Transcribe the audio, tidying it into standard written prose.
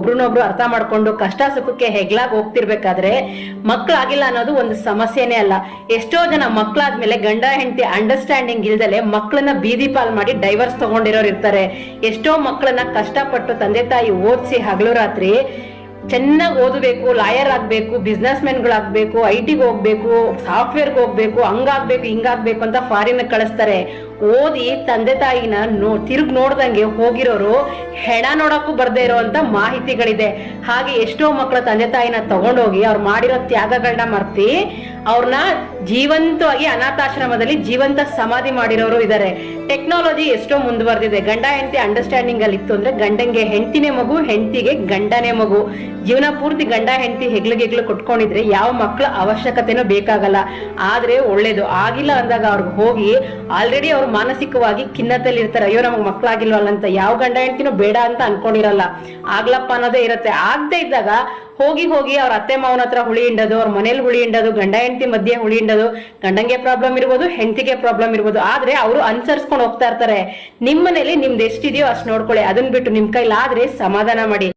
ಒಬ್ರನ್ನೊಬ್ರು ಅರ್ಥ ಮಾಡ್ಕೊಂಡು ಕಷ್ಟ ಸುಖಕ್ಕೆ ಹೆಗ್ಲಾಗ್ ಹೋಗ್ತಿರ್ಬೇಕಾದ್ರೆ ಮಕ್ಳಾಗಿಲ್ಲ ಅನ್ನೋದು ಒಂದು ಸಮಸ್ಯೆನೇ ಅಲ್ಲ. ಎಷ್ಟೋ ಜನ ಮಕ್ಳಾದ್ಮೇಲೆ ಗಂಡ ಹೆಂಡತಿ ಅಂಡರ್ಸ್ಟ್ಯಾಂಡಿಂಗ್ ಇಲ್ದಲೆ ಮಕ್ಳನ್ನ ಬೀದಿ ಪಾಲ್ ಮಾಡಿ ಡೈವರ್ಸ್ ತಗೊಂಡಿರೋರು ಇರ್ತಾರೆ. ಎಷ್ಟೋ ಮಕ್ಳನ್ನ ಕಷ್ಟಪಟ್ಟು ತಂದೆ ತಾಯಿ ಓದಿಸಿ ಹಗಲು ರಾತ್ರಿ ಚೆನ್ನಾಗಿ ಓದಬೇಕು, ಲಾಯರ್ ಆಗ್ಬೇಕು, ಬಿಸ್ನೆಸ್ ಮ್ಯಾನ್ಗಳಾಗ್ಬೇಕು, IT ಗೆ ಹೋಗ್ಬೇಕು, ಸಾಫ್ಟ್ವೇರ್ಗೆ ಹೋಗ್ಬೇಕು, ಹಂಗಾಗ್ಬೇಕು ಹಿಂಗಾಗ್ಬೇಕು ಅಂತ ಫಾರಿನ್ ಕಳಿಸ್ತಾರೆ. ಓದಿ ತಂದೆ ತಾಯಿನ ತಿರುಗ್ ನೋಡ್ದಂಗೆ ಹೋಗಿರೋರು ಹೆಣ ನೋಡಕ್ಕೂ ಬರ್ದೇ ಇರೋಂತ ಮಾಹಿತಿಗಳಿದೆ. ಹಾಗೆ ಎಷ್ಟೋ ಮಕ್ಕಳ ತಂದೆ ತಾಯಿನ ತಗೊಂಡೋಗಿ ಅವ್ರು ಮಾಡಿರೋ ತ್ಯಾಗಗಳನ್ನ ಮರ್ತಿ ಅವ್ರನ್ನ ಜೀವಂತವಾಗಿ ಅನಾಥಾಶ್ರಮದಲ್ಲಿ ಜೀವಂತ ಸಮಾಧಿ ಮಾಡಿರೋರು ಇದ್ದಾರೆ. ಟೆಕ್ನಾಲಜಿ ಎಷ್ಟೋ ಮುಂದುವರೆದಿದೆ. ಗಂಡ ಹೆಂಡತಿ ಅಂಡರ್ಸ್ಟ್ಯಾಂಡಿಂಗ್ ಅಲ್ಲಿ ಇತ್ತು ಅಂದ್ರೆ ಗಂಡಂಗೆ ಹೆಂಡತಿನೇ ಮಗು, ಹೆಂಡತಿಗೆ ಗಂಡನೇ ಮಗು. ಜೀವನ ಪೂರ್ತಿ ಗಂಡ ಹೆಂಡತಿ ಹೆಗ್ಲು ಕೊಟ್ಕೊಂಡಿದ್ರೆ ಯಾವ ಮಕ್ಕಳ ಅವಶ್ಯಕತೆನೂ ಬೇಕಾಗಲ್ಲ. ಆದ್ರೆ ಒಳ್ಳೇದು. ಆಗಿಲ್ಲ ಅಂದಾಗ ಅವ್ರಿಗೆ ಹೋಗಿ ಆಲ್ರೆಡಿ ಅವ್ರು ಮಾನಸಿಕವಾಗಿ ಖಿನ್ನತೆಯಲ್ಲಿ ಇರ್ತಾರೆ. ಅಯ್ಯೋ ನಮಗ್ ಮಕ್ಳಾಗಿಲ್ವಲ್ಲ ಅಂತ ಯಾವ ಗಂಡ ಹೆಂಡತಿನೂ ಬೇಡ ಅಂತ ಅನ್ಕೊಂಡಿರಲ್ಲ. ಆಗ್ಲಪ್ಪ ಅನ್ನೋದೇ ಇರುತ್ತೆ. ಆಗದೆ ಇದ್ದಾಗ ಹೋಗಿ ಅವ್ರ ಅತ್ತೆ ಮಾವನ ಹತ್ರ ಹುಳಿ ಹಿಂಡೋದು, ಅವ್ರ ಮನೇಲಿ ಹುಳಿ ಹಿಂಡೋದು, ಗಂಡ ಹೆಂಡತಿ ಮಧ್ಯೆ ಹುಳಿ ಹಿಂಡೋದು. ಗಂಡಂಗೆ ಪ್ರಾಬ್ಲಮ್ ಇರ್ಬೋದು, ಹೆಂಡತಿಗೆ ಪ್ರಾಬ್ಲಮ್ ಇರ್ಬೋದು. ಆದ್ರೆ ಅವರು ಅನುಸರಿಸ್ಕೊಂಡು ಹೋಗ್ತಾ ಇರ್ತಾರೆ. ನಿಮ್ ಮನೇಲಿ ನಿಮ್ದು ಎಷ್ಟಿದೆಯೋ ಅಷ್ಟು ನೋಡ್ಕೊಳ್ಳಿ. ಅದನ್ನ ಬಿಟ್ಟು ನಿಮ್ ಕೈಲಾದ್ರೆ ಸಮಾಧಾನ ಮಾಡಿ.